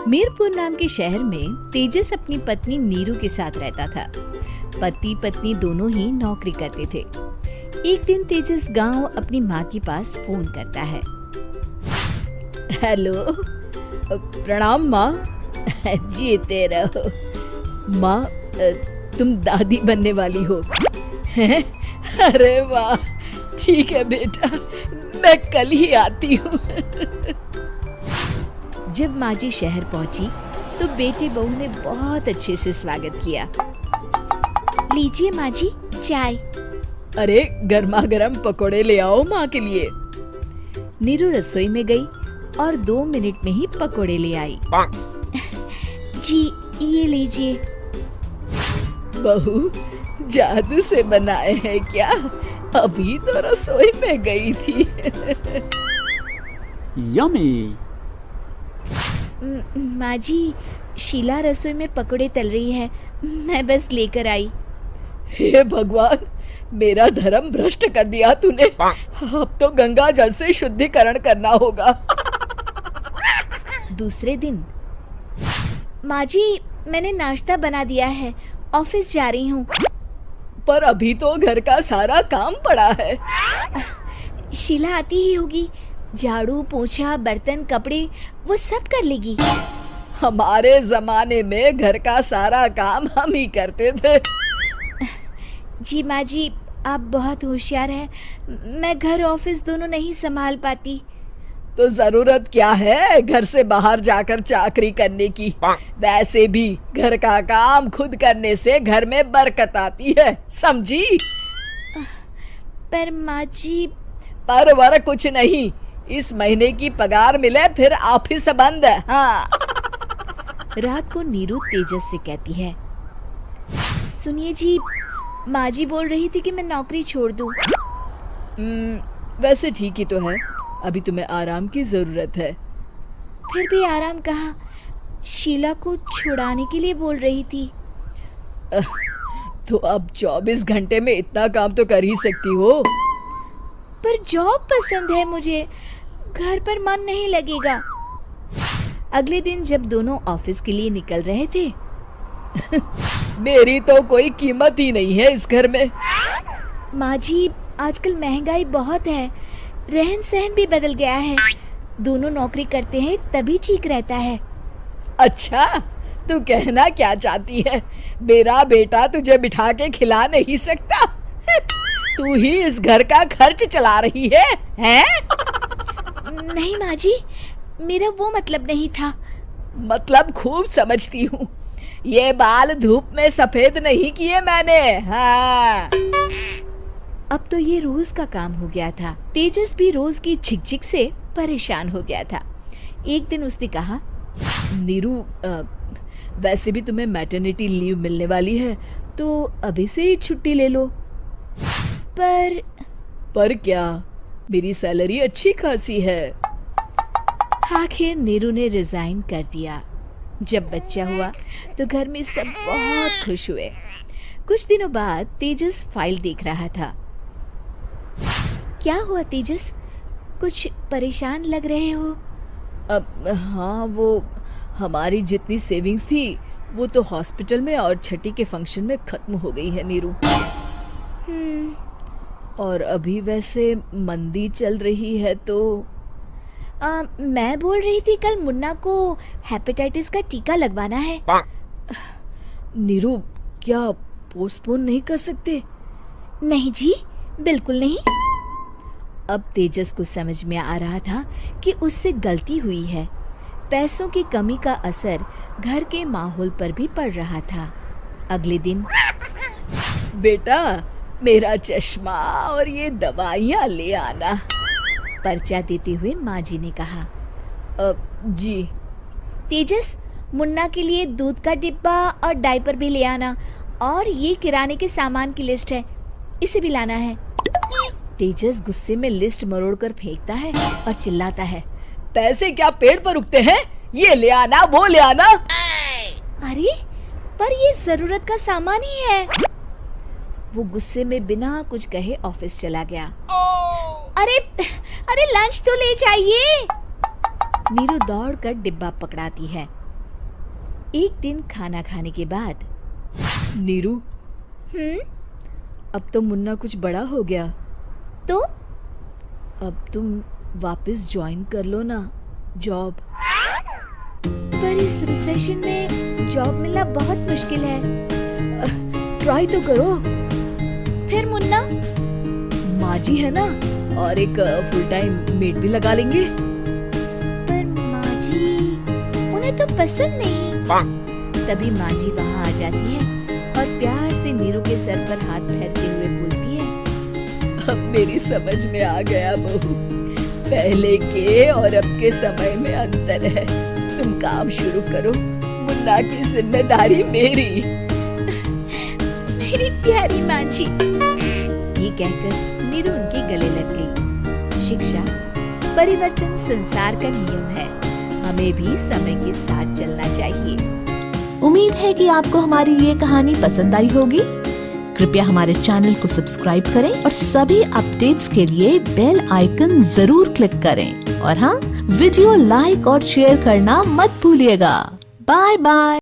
मीरपुर नाम के शहर में तेजस अपनी पत्नी नीरू के साथ रहता था। पति पत्नी दोनों ही नौकरी करते थे। एक दिन तेजस गांव अपनी माँ के पास फोन करता है। हेलो, प्रणाम माँ। जीते रहो माँ, तुम दादी बनने वाली हो। अरे वाह, ठीक है बेटा, मैं कल ही आती हूँ। जब माँ जी शहर पहुंची तो बेटे बहू ने बहुत अच्छे से स्वागत किया। लीजिए माँ जी चाय। अरे गर्मा गर्म पकोड़े ले आओ माँ के लिए। नीरू रसोई में गई और 2 मिनट में ही पकोड़े ले आई। जी ये लीजिए। बहू जादू से बनाए हैं क्या? अभी तो रसोई में गई थी। यम्मी। माँ जी, शीला रसोई में पकोड़े तल रही है, मैं बस लेकर आई। हे भगवान, मेरा धर्म भ्रष्ट कर दिया तूने। अब तो गंगा जल से शुद्धिकरण करना होगा। दूसरे दिन, माँ जी मैंने नाश्ता बना दिया है, ऑफिस जा रही हूँ। पर अभी तो घर का सारा काम पड़ा है। शीला आती ही होगी, झाड़ू पोछा बर्तन कपड़े वो सब कर लेगी। हमारे जमाने में घर का सारा काम हम ही करते थे। जी माँ जी, आप बहुत होशियार हैं, मैं घर ऑफिस दोनों नहीं संभाल पाती। तो जरूरत क्या है घर से बाहर जाकर चाकरी करने की? वैसे भी घर का काम खुद करने से घर में बरकत आती है, समझी? पर माँ जी। पर वर कुछ नहीं, इस महीने की पगार मिले फिर ऑफिस बंद है। हाँ। रात को नीरू तेजस से कहती है, सुनिए जी, माँ जी बोल रही थी कि मैं नौकरी छोड़ दूं। वैसे ठीक ही तो है, अभी तुम्हें आराम की जरूरत है। फिर भी आराम कहाँ, शीला को छुड़ाने के लिए बोल रही थी। तो अब 24 घंटे में इतना काम तो कर ही सकती हो। पर जॉब पसंद है मुझे, घर पर मन नहीं लगेगा। अगले दिन जब दोनों ऑफिस के लिए निकल रहे थे, मेरी तो कोई कीमत ही नहीं है इस घर में। माँ जी, आजकल महंगाई बहुत है, रहन सहन भी बदल गया है, दोनों नौकरी करते हैं तभी ठीक रहता है। अच्छा, तू कहना क्या चाहती है? मेरा बेटा तुझे बिठा के खिला नहीं सकता? तू ही इस घर का खर्च चला रही है, हैं? नहीं माँ जी, मेरा वो मतलब नहीं था। मतलब खूब समझती हूँ, ये बाल धूप में सफेद नहीं किए मैंने। हाँ। अब तो ये रोज का काम हो गया था। तेजस भी रोज की झिकझिक से परेशान हो गया था। एक दिन उसने कहा, नीरू, वैसे भी तुम्हें मैटरनिटी लीव मिलने वाली है, तो अभी से ही छुट्टी ले लो। पर क्या, मेरी सैलरी अच्छी खासी है। आखिर नीरू ने रिजाइन कर दिया। जब बच्चा हुआ तो घर में सब बहुत खुश हुए। कुछ दिनों बाद तेजस फाइल देख रहा था। क्या हुआ तेजस, कुछ परेशान लग रहे हो? हाँ, वो हमारी जितनी सेविंग्स थी वो तो हॉस्पिटल में और छठी के फंक्शन में खत्म हो गई है नीरू। और अभी वैसे मंदी चल रही है तो मैं बोल रही थी कल मुन्ना को हेपेटाइटिस का टीका लगवाना है। नीरू, क्या पोस्टपोन नहीं कर सकते? नहीं जी, बिल्कुल नहीं। अब तेजस को समझ में आ रहा था कि उससे गलती हुई है। पैसों की कमी का असर घर के माहौल पर भी पड़ रहा था। अगले दिन, बेटा मेरा चश्मा और ये दवाइयाँ ले आना, पर्चा देते हुए माँ जी ने कहा। जी। तेजस, मुन्ना के लिए दूध का डिब्बा और डायपर भी ले आना, और ये किराने के सामान की लिस्ट है, इसे भी लाना है। तेजस गुस्से में लिस्ट मरोड़कर फेंकता है और चिल्लाता है, पैसे क्या पेड़ पर उगते हैं? ये ले आना, वो ले आना। अरे पर ये जरूरत का सामान ही है। वो गुस्से में बिना कुछ कहे ऑफिस चला गया। अरे अरे लंच तो ले जाइए। नीरू दौड़कर डिब्बा पकड़ाती है। एक दिन खाना खाने के बाद, नीरू, अब तो मुन्ना कुछ बड़ा हो गया, तो अब तुम वापस ज्वाइन कर लो ना जॉब। पर इस रिसेशन में जॉब मिलना बहुत मुश्किल है। ट्राई तो करो। फिर मुन्ना, माँ जी है ना, और एक फुल टाइम मेड भी लगा लेंगे। पर माँ जी, उन्हें तो पसंद नहीं। तभी माँ जी वहाँ आ जाती है और प्यार से नीरू के सर पर हाथ फेरते हुए बोलती है, अब मेरी समझ में आ गया बहू, पहले के और अब के समय में अंतर है। तुम काम शुरू करो, मुन्ना की जिम्मेदारी मेरी। मेरी प्यारी माँ जी। ये कहकर नीरू उनके गले लग गई। शिक्षा, परिवर्तन संसार का नियम है, हमें भी समय के साथ चलना चाहिए। उम्मीद है कि आपको हमारी ये कहानी पसंद आई होगी। कृपया हमारे चैनल को सब्सक्राइब करें और सभी अपडेट्स के लिए बेल आइकन जरूर क्लिक करें। और हाँ, वीडियो लाइक और शेयर करना मत भूलिएगा। Bye bye.